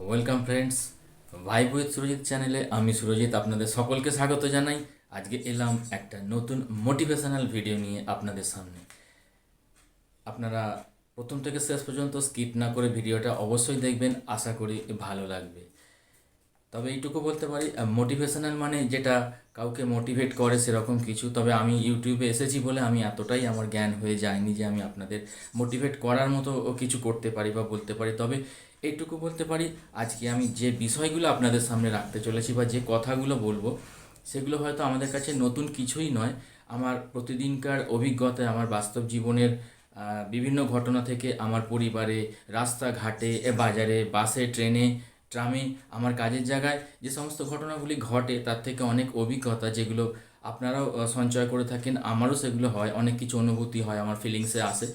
Welcome friends, vibe with Surajit চ্যানেলে আমি সুরজিৎ আপনাদের সকলকে স্বাগত জানাই। আজকে এলাম একটা নতুন মোটিভেশনাল ভিডিও নিয়ে আপনাদের সামনে। আপনারা প্রথম থেকে শেষ পর্যন্ত স্কিপ না করে ভিডিওটা অবশ্যই দেখবেন, আশা করি ভালো লাগবে। তবে এইটুকু বলতে পারি, মোটিভেশনাল মানে যেটা কাউকে মোটিভেট করে সেরকম কিছু। তবে আমি ইউটিউবে এসেছি বলে আমি এতটাই আমার জ্ঞান হয়ে যায়নি যে আমি আপনাদের মোটিভেট করার মতো কিছু করতে পারি বা বলতে পারি। তবে এইটুকু বলতে পারি, আজকে আমি যে বিষয়গুলো আপনাদের সামনে রাখতে চলেছি বা যে কথাগুলো বলবো, সেগুলো হয়তো আমাদের কাছে নতুন কিছুই নয়। আমার প্রতিদিনকার অভিজ্ঞতায়, আমার বাস্তব জীবনের বিভিন্ন ঘটনা থেকে, আমার পরিবারে, রাস্তাঘাটে, বাজারে, বাসে, ট্রেনে, ট্রামে, আমার কাজের জায়গায় যে সমস্ত ঘটনাগুলি ঘটে তার থেকে অনেক অভিজ্ঞতা, যেগুলো আপনারাও সঞ্চয় করে থাকেন, আমারও সেগুলো হয়, অনেক কিছু অনুভূতি হয়, আমার ফিলিংসে আসে।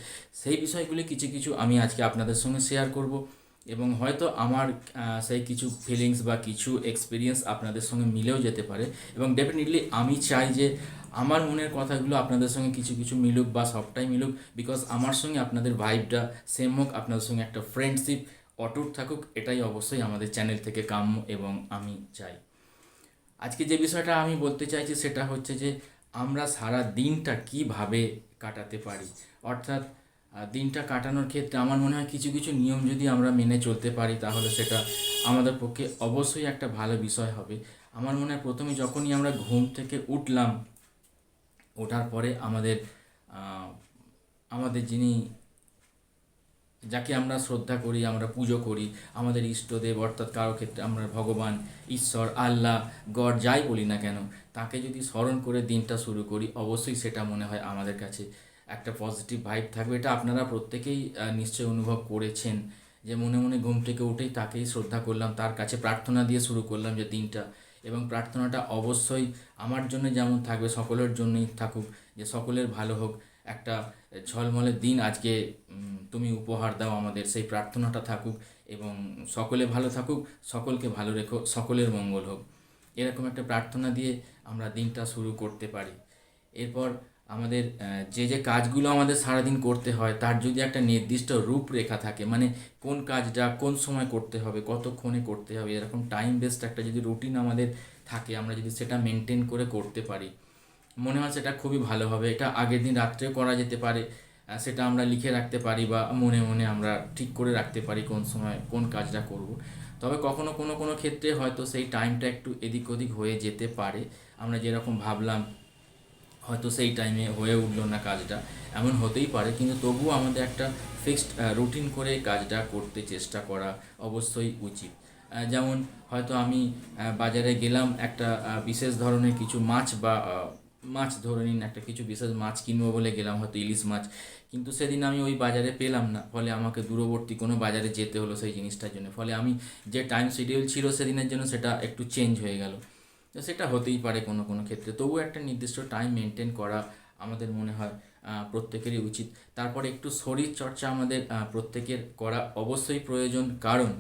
সেই বিষয়গুলি কিছু কিছু আমি আজকে আপনাদের সঙ্গে শেয়ার করব, এবং হয়তো আমার সেই কিছু ফিলিংস বা কিছু এক্সপিরিয়েন্স আপনাদের সঙ্গে মিলেও যেতে পারে। এবং ডেফিনেটলি আমি চাই যে আমার মনের কথাগুলো আপনাদের সঙ্গে কিছু কিছু মিলুক বা সবটাই মিলুক, বিকজ আমার সঙ্গে আপনাদের ভাইবটা সেম হোক, আপনাদের সঙ্গে একটা ফ্রেন্ডশিপ অটুট থাকুক, এটাই অবশ্যই আমাদের চ্যানেল থেকে কাম্য এবং আমি চাই। আজকে যে বিষয়টা আমি বলতে চাইছি সেটা হচ্ছে যে আমরা সারা দিনটা কিভাবে কাটাতে পারি। অর্থাৎ দিনটা কাটানোর ক্ষেত্রে আমার মনে হয় কিছু কিছু নিয়ম যদি আমরা মেনে চলতে পারি তাহলে সেটা আমাদের পক্ষে অবশ্যই একটা ভালো বিষয় হবে। আমার মনে হয় প্রথমে যখনই আমরা ঘুম থেকে উঠলাম, ওঠার পরে আমাদের আহ, আমাদের যিনি, যাকে আমরা শ্রদ্ধা করি, আমরা পুজো করি, আমাদের ইষ্টদেব, অর্থাৎ কারো ক্ষেত্রে আমরা ভগবান, ঈশ্বর, আল্লাহ, গড যাই বলি না কেন, তাকে যদি স্মরণ করে দিনটা শুরু করি, অবশ্যই সেটা মনে হয় আমাদের কাছে একটা পজিটিভ ভাইব থাকবে। এটা আপনারা প্রত্যেকেই নিশ্চয়ই অনুভব করেছেন, যে মনে মনে ঘুম থেকে উঠেই তাকেই শ্রদ্ধা করলাম, তার কাছে প্রার্থনা দিয়ে শুরু করলাম যে দিনটা। এবং প্রার্থনাটা অবশ্যই আমার জন্য যেমন থাকবে, সকলের জন্যই থাকুক, যে সকলের ভালো হোক, একটা ঝলমলে দিন আজকে তুমি উপহার দাও আমাদের, সেই প্রার্থনাটা থাকুক। এবং সকলে ভালো থাকুক, সকলকে ভালো রেখো, সকলের মঙ্গল হোক, এরকম একটা প্রার্থনা দিয়ে আমরা দিনটা শুরু করতে পারি। এরপর আমাদের যে যে কাজগুলো আমাদের সারাদিন করতে হয় তার যদি একটা নির্দিষ্ট রূপরেখা থাকে, মানে কোন কাজটা কোন সময় করতে হবে, কতক্ষণে করতে হবে, এরকম টাইম বেসড একটা যদি রুটিন আমাদের থাকে, আমরা যদি সেটা মেনটেন করে করতে পারি, মনে হয় সেটা খুবই ভালো হবে। এটা আগের দিন রাত্রেও করা যেতে পারে, সেটা আমরা লিখে রাখতে পারি বা মনে মনে আমরা ঠিক করে রাখতে পারি কোন সময় কোন কাজটা করব। তবে কখনো কোনো কোনো ক্ষেত্রে হয়তো সেই টাইমটা একটু এদিক ওদিক হয়ে যেতে পারে, আমরা যেরকম ভাবলাম হয়তো সেই টাইমে হয়ে উঠলো না কাজটা, এমন হতেই পারে। কিন্তু তবুও আমাদের একটা ফিক্সড রুটিন করে কাজটা করতে চেষ্টা করা অবশ্যই উচিত। যেমন হয়তো আমি বাজারে গেলাম, একটা বিশেষ ধরনের কিছু মাছ বা মাছ ধরে নিন, একটা কিছু বিশেষ মাছ কিনবো বলে গেলাম, হয়তো ইলিশ মাছ, কিন্তু সেদিন আমি ওই বাজারে পেলাম না, ফলে আমাকে দূরবর্তী কোনো বাজারে যেতে হলো সেই জিনিসটার জন্য, ফলে আমি যে টাইম শিডিউল ছিল সেদিনের জন্য সেটা একটু চেঞ্জ হয়ে গেল। তো সেটা হতেই পারে কোনো কোনো ক্ষেত্রে, তবুও একটা নির্দিষ্ট টাইম মেনটেন করা আমাদের মনে হয় প্রত্যেকেরই উচিত। তারপরে একটু শরীর চর্চা আমাদের প্রত্যেকের করা অবশ্যই প্রয়োজন, কারণ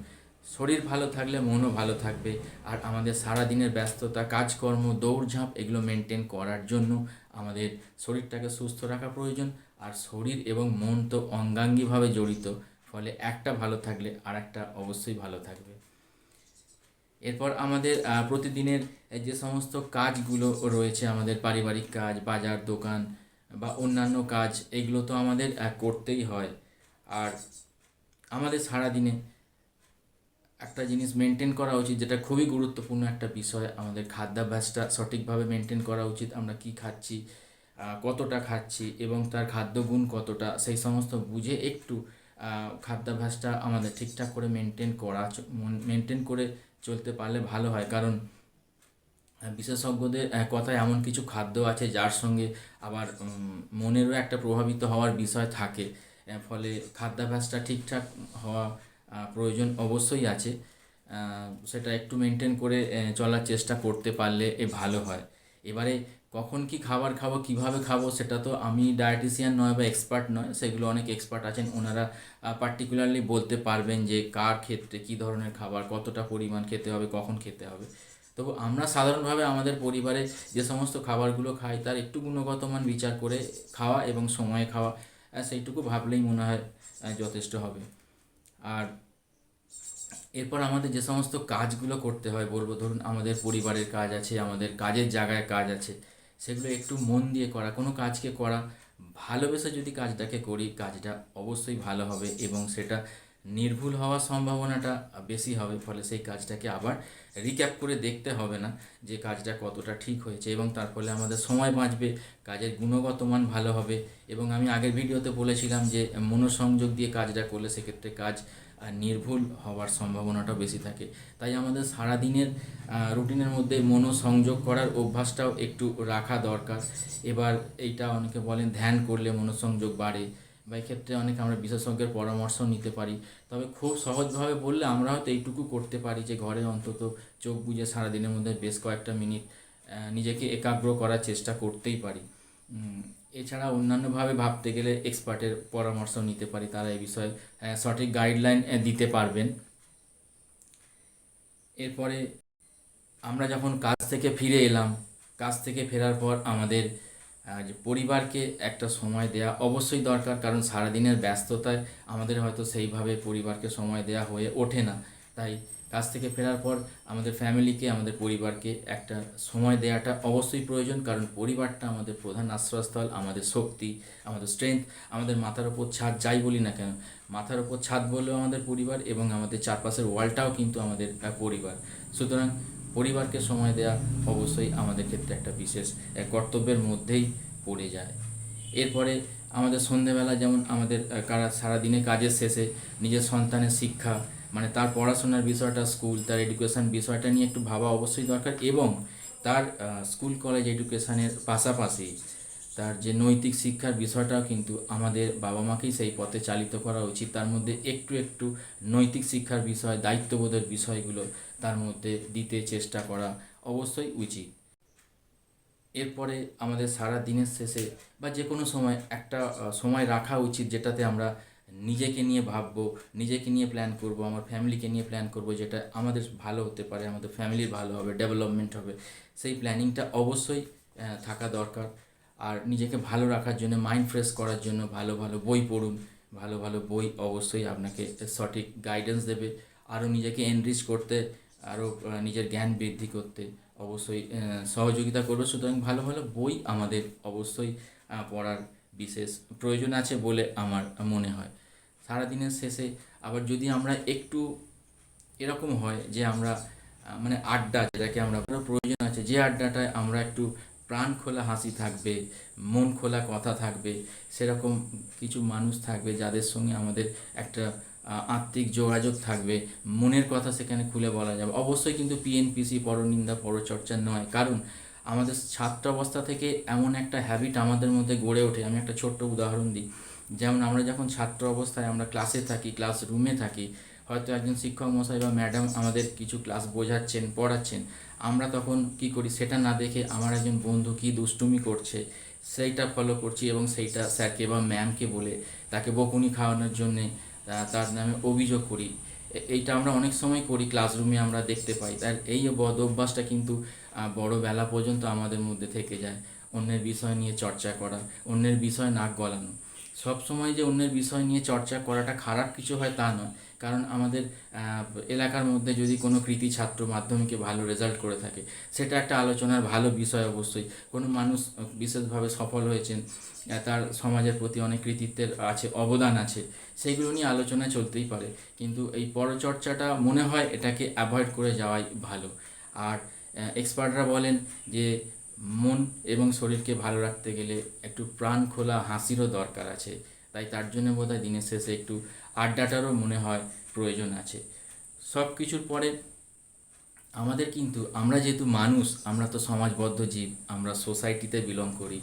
শরীর ভালো থাকলে মনও ভালো থাকবে। আর আমাদের সারা দিনের ব্যস্ততা, কাজকর্ম, দৌড়ঝাঁপ, এগুলো মেনটেন করার জন্য আমাদের শরীরটাকে সুস্থ রাখা প্রয়োজন। আর শরীর এবং মন তো অঙ্গাঙ্গিভাবে জড়িত, ফলে একটা ভালো থাকলে আর একটা অবশ্যই ভালো থাকবে। এরপর আমাদের প্রতিদিনের যে সমস্ত কাজগুলো রয়েছে, আমাদের পারিবারিক কাজ, বাজার দোকান বা অন্যান্য কাজ, এগুলো তো আমাদের করতেই হয়। আর আমাদের সারাদিনে একটা জিনিস মেনটেন করা উচিত, যেটা খুবই গুরুত্বপূর্ণ একটা বিষয়, আমাদের খাদ্যাভ্যাসটা সঠিকভাবে মেনটেন করা উচিত। আমরা কি খাচ্ছি, কতটা খাচ্ছি এবং তার খাদ্যগুণ কতটা, সেই সমস্ত বুঝে একটু খাদ্যাভ্যাসটা আমাদের ঠিকঠাক করে মেনটেন করে চলতে পারলে ভালো হয়। কারণ বিশেষজ্ঞদের কথায় এমন কিছু খাদ্য আছে যার সঙ্গে আবার মনেরও একটা প্রভাবিত হওয়ার বিষয় থাকে। ফলে খাদ্যাভ্যাসটা ঠিকঠাক হওয়া প্রয়োজন অবশ্যই আছে। সেটা একটু মেনটেন করে চলার চেষ্টা করতে পারলে ভালো হয়। এবারে কখন কি খাবার খাবো, কিভাবে খাবো, সেটা তো আমি ডায়েটিশিয়ান নয় বা এক্সপার্ট নয়, সেগুলো অনেক এক্সপার্ট আছেন, ওনারা পার্টিকুলারলি বলতে পারবেন যে কার ক্ষেত্রে কী ধরনের খাবার কতটা পরিমাণ খেতে হবে, কখন খেতে হবে। তবু আমরা সাধারণভাবে আমাদের পরিবারে যে সমস্ত খাবারগুলো খাই তার একটু গুণগত মান বিচার করে খাওয়া এবং সময়ে খাওয়া, সেইটুকু ভাবলেই মনে হয় যথেষ্ট হবে। আর এরপর আমাদের যে সমস্ত কাজগুলো করতে হয় বলবো, ধরুন আমাদের পরিবারের কাজ আছে, আমাদের কাজের জায়গায় কাজ আছে, সেগুলো একটু মন দিয়ে করা, কোনো কাজকে করা ভালোবেসে যদি কাজটাকে করি, কাজটা অবশ্যই ভালো হবে এবং সেটা নির্ভুল হওয়ার সম্ভাবনাটা বেশি হবে। ফলে সেই কাজটাকে আবার রিক্যাপ করে দেখতে হবে না যে কাজটা কতটা ঠিক হয়েছে, এবং তার ফলে আমাদের সময় বাঁচবে, কাজের গুণগত মান ভালো হবে। এবং আমি আগের ভিডিওতে বলেছিলাম যে মনোসংযোগ দিয়ে কাজটা করলে সেক্ষেত্রে কাজ নির্ভুল হওয়ার সম্ভাবনাটাও বেশি থাকে। তাই আমাদের সারাদিনের রুটিনের মধ্যে মনোসংযোগ করার অভ্যাসটাও একটু রাখা দরকার। এবার এইটা অনেকে বলেন ধ্যান করলে মনোসংযোগ বাড়ে, বা এক্ষেত্রে অনেকে আমরা বিশেষজ্ঞের পরামর্শ নিতে পারি। তবে খুব সহজভাবে বললে আমরা হয়তো এইটুকু করতে পারি যে ঘরে অন্তত চোখ বুজে সারাদিনের মধ্যে বেশ কয়েকটা মিনিট নিজেকে একাগ্র করার চেষ্টা করতেই পারি। এছাড়া অন্যান্যভাবে ভাবতে গেলে এক্সপার্টের পরামর্শ নিতে পারি, তারা এই বিষয়ে সঠিক গাইডলাইন দিতে পারবেন। এরপরে আমরা যখন কাজ থেকে ফিরে এলাম, কাজ থেকে ফেরার পর আমাদের যে পরিবারকে একটা সময় দেওয়া অবশ্যই দরকার, কারণ সারাদিনের ব্যস্ততায় আমাদের হয়তো সেইভাবে পরিবারকে সময় দেওয়া হয়ে ওঠে না। তাই কাজ থেকে ফেরার পর আমাদের ফ্যামিলিকে, আমাদের পরিবারকে একটা সময় দেওয়াটা অবশ্যই প্রয়োজন, কারণ পরিবারটা আমাদের প্রধান আশ্রয়স্থল, আমাদের শক্তি, আমাদের স্ট্রেংথ, আমাদের মাথার ওপর ছাদ যাই বলি না কেন, মাথার ওপর ছাদ বললেও আমাদের পরিবার, এবং আমাদের চারপাশের ওয়ালটাও কিন্তু আমাদের পরিবার। সুতরাং পরিবারকে সময় দেওয়া অবশ্যই আমাদের ক্ষেত্রে একটা বিশেষ কর্তব্যের মধ্যেই পড়ে যায়। এরপরে আমাদের সন্ধেবেলা যেমন আমাদের সারাদিনে কাজের শেষে নিজের সন্তানের শিক্ষা, মানে তার পড়াশোনার বিষয়টা, স্কুল, তার এডুকেশন বিষয়টা নিয়ে একটু ভাবা অবশ্যই দরকার, এবং তার স্কুল কলেজ এডুকেশনের পাশাপাশি তার যে নৈতিক শিক্ষার বিষয়টাও কিন্তু আমাদের বাবা মাকেই সেই পথে চালিত করা উচিত। তার মধ্যে একটু একটু নৈতিক শিক্ষার বিষয়, দায়িত্ববোধের বিষয়গুলো তার মধ্যে দিতে চেষ্টা করা অবশ্যই উচিত। এরপরে আমাদের সারা দিনের শেষে বা যে কোনো সময় একটা সময় রাখা উচিত যেটাতে আমরা নিজেকে নিয়ে ভাববো, নিজেকে নিয়ে প্ল্যান করব, আমার ফ্যামিলিকে নিয়ে প্ল্যান করব, যেটা আমাদের ভালো হতে পারে, আমাদের ফ্যামিলির ভালো হবে, ডেভেলপমেন্ট হবে। সেই প্ল্যানিংটা অবশ্যই থাকা দরকার। আর নিজেকে ভালো রাখার জন্য, মাইন্ড ফ্রেশ করার জন্য ভালো ভালো বই পড়ুন। ভালো ভালো বই অবশ্যই আপনাকে সঠিক গাইডেন্স দেবে, আরও নিজেকে এনরিচ করতে, আরও নিজের জ্ঞান বৃদ্ধি করতে অবশ্যই সহযোগিতা করবে। সুতরাং ভালো ভালো বই আমাদের অবশ্যই পড়ার বিশেষ প্রয়োজন আছে বলে আমার মনে হয়। সারাদিনের শেষে আবার যদি আমরা একটু এরকম হয় যে আমরা মানে আড্ডা, যেটাকে আমরা প্রয়োজন আছে, যে আড্ডাটায় আমরা একটু প্রাণ খোলা হাসি থাকবে, মন খোলা কথা থাকবে, সেরকম কিছু মানুষ থাকবে যাদের সঙ্গে আমাদের একটা আত্মিক যোগাযোগ থাকবে, মনের কথা সেখানে খুলে বলা যাবে। অবশ্যই কিন্তু পিএনপিসি, পরনিন্দা, পরচর্চা নয়, কারণ আমাদের ছাত্র অবস্থা থেকে এমন একটা হ্যাবিট আমাদের মধ্যে গড়ে ওঠে। আমি একটা ছোট্ট উদাহরণ দিই। যেমন আমরা যখন ছাত্র অবস্থায় আমরা ক্লাসে থাকি, ক্লাস রুমে থাকি, হয়তো একজন শিক্ষক মশাই বা ম্যাডাম আমাদের কিছু ক্লাস বোঝাচ্ছেন, পড়াচ্ছেন, আমরা তখন কি করি, সেটা না দেখে আমার একজন বন্ধু কি দুষ্টুমি করছে সেইটা ফলো করছি, এবং সেইটা স্যারকে বা ম্যামকে বলে তাকে বকুনি খাওয়ানোর জন্যে তার নামে অভিযোগ করি। এইটা আমরা অনেক সময় করি, ক্লাসরুমে আমরা দেখতে পাই। তার এই বদ অভ্যাসটা কিন্তু বড় বেলা পর্যন্ত আমাদের মধ্যে থেকে যায়। অন্যের বিষয় নিয়ে চর্চা করা, অন্যের বিষয় নাক গলানো। সব সময় যে অন্যের বিষয় নিয়ে চর্চা করাটা খারাপ কিছু হয় তা নয়, কারণ আমাদের এলাকার মধ্যে যদি কোনো কৃতি ছাত্র মাধ্যমিকে ভালো রেজাল্ট করে থাকে, সেটা একটা আলোচনার ভালো বিষয় অবশ্যই। কোনো মানুষ বিশেষভাবে সফল হয়েছেন, তার সমাজের প্রতি অনেক কৃতিত্বের আছে, অবদান আছে, সেইগুলো নিয়ে আলোচনা চলতেই পারে। কিন্তু এই পরচর্চাটা মনে হয় এটাকে অ্যাভয়েড করে যাওয়াই ভালো। আর এক্সপার্টরা বলেন যে মন এবং শরীরকে ভালো রাখতে গেলে একটু প্রাণ খোলা হাসিরও দরকার আছে। তাই তার জন্য বোধহয় দিনের শেষে একটু আড্ডাটারও মনে হয় প্রয়োজন আছে। সব কিছুর পরে আমাদের কিন্তু, আমরা যেহেতু মানুষ, আমরা তো সমাজবদ্ধ জীব, আমরা সোসাইটিতে বিলং করি,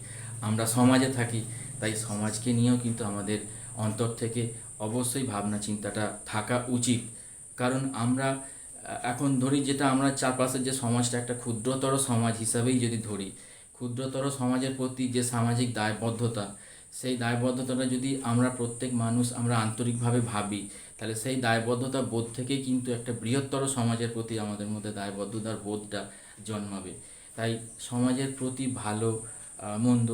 আমরা সমাজে থাকি। তাই সমাজকে নিয়েও কিন্তু আমাদের অন্তর থেকে অবশ্যই ভাবনা চিন্তাটা থাকা উচিত। কারণ আমরা এখন ধরি, যেটা আমরা চারপাশের যে সমাজটা একটা ক্ষুদ্রতর সমাজ হিসাবেই যদি ধরি, ক্ষুদ্রতর সমাজের প্রতি যে সামাজিক দায়বদ্ধতা, সেই দায়বদ্ধতাটা যদি আমরা প্রত্যেক মানুষ আমরা আন্তরিকভাবে ভাবি, তাহলে সেই দায়বদ্ধতা বোধ থেকেই কিন্তু একটা বৃহত্তর সমাজের প্রতি আমাদের মধ্যে দায়বদ্ধতার বোধটা জন্মাবে। তাই সমাজের প্রতি ভালো মন্দ,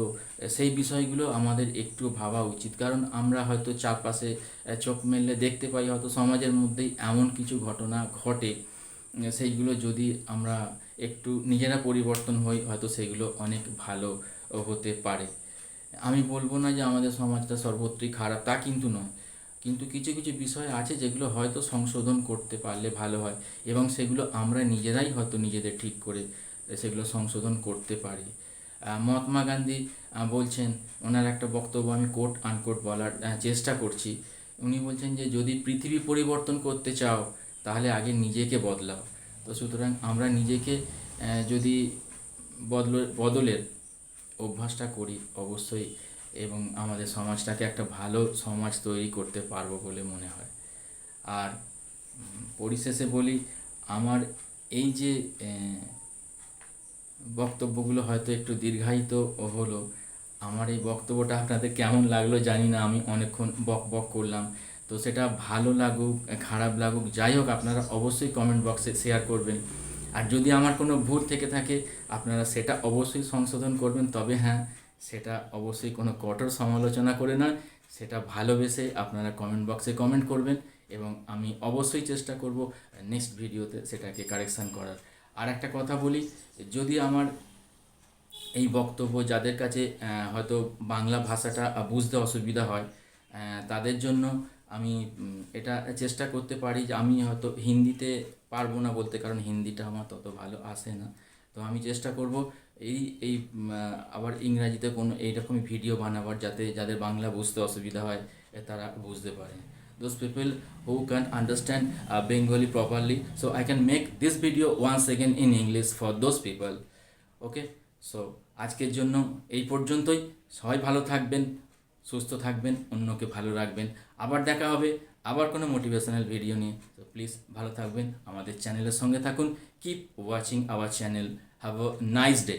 সেই বিষয়গুলো আমাদের একটু ভাবা উচিত। কারণ আমরা হয়তো চারপাশে চোখ মেললে দেখতে পাই হয়তো সমাজের মধ্যেই এমন কিছু ঘটনা ঘটে, সেইগুলো যদি আমরা একটু নিজেরা পরিবর্তন হই হয়তো সেগুলো অনেক ভালো হতে পারে। আমি বলবো না যে আমাদের সমাজটা সর্বত্রই খারাপ, তা কিন্তু নয়, কিন্তু কিছু কিছু বিষয় আছে যেগুলো হয়তো সংশোধন করতে পারলে ভালো হয়, এবং সেগুলো আমরা নিজেরাই হয়তো নিজেদের ঠিক করে সেগুলো সংশোধন করতে পারি। মহাত্মা গান্ধী বলছেন, ওনার একটা বক্তব্য আমি কোট আনকোট বলার চেষ্টা করছি। উনি বলছেন যে যদি পৃথিবী পরিবর্তন করতে চাও তাহলে আগে নিজেকে বদলাও। তো সুতরাং আমরা নিজেকে যদি বদলের অভ্যাসটা করি অবশ্যই, এবং আমাদের সমাজটাকে একটা ভালো সমাজ তৈরি করতে পারবো বলে মনে হয়। আর পরিশেষে বলি, আমার এই যে বক্তব্যগুলো হয়তো একটু দীর্ঘায়িত হলো, আমার এই বক্তব্যটা আপনাদের কেমন লাগলো জানি না, আমি অনেকক্ষণ বক বক করলাম। তো সেটা ভালো লাগুক খারাপ লাগুক যাই হোক, আপনারা অবশ্যই কমেন্ট বক্সে শেয়ার করবেন। আর যদি আমার কোনো ভুল থেকে থাকে আপনারা সেটা অবশ্যই সংশোধন করবেন, তবে হ্যাঁ, সেটা অবশ্যই কোনো কঠোর সমালোচনা করে নয়, সেটা ভালোবেসে আপনারা কমেন্ট বক্সে কমেন্ট করবেন, এবং আমি অবশ্যই চেষ্টা করব নেক্সট ভিডিওতে সেটাকে কারেকশান করার। আর একটা কথা বলি, যদি আমার এই বক্তব্য যাদের কাছে হয়তো বাংলা ভাষাটা বুঝতে অসুবিধা হয়, তাদের জন্য আমি এটা চেষ্টা করতে পারি যে আমি হয়তো হিন্দিতে পারবো না বলতে, কারণ হিন্দিটা আমার তত ভালো আসে না। তো আমি চেষ্টা করব এই এই আবার ইংরাজিতে কোনো এইরকমই ভিডিও বানাবার, যাতে যাদের বাংলা বুঝতে অসুবিধা হয় তারা বুঝতে পারে। Those people who can understand Bengali properly, so I can make this video once again in English for those people. Okay, so আজকের জন্য এই পর্যন্তই। সবাই ভালো থাকবেন, সুস্থ থাকবেন, অন্যকে ভালো রাখবেন। আবার দেখা হবে আবার কোনো মোটিভেশনাল ভিডিও নিয়ে। তো প্লিজ ভালো থাকবেন, আমাদের চ্যানেলের সঙ্গে থাকুন। Keep watching our channel. Have a nice day.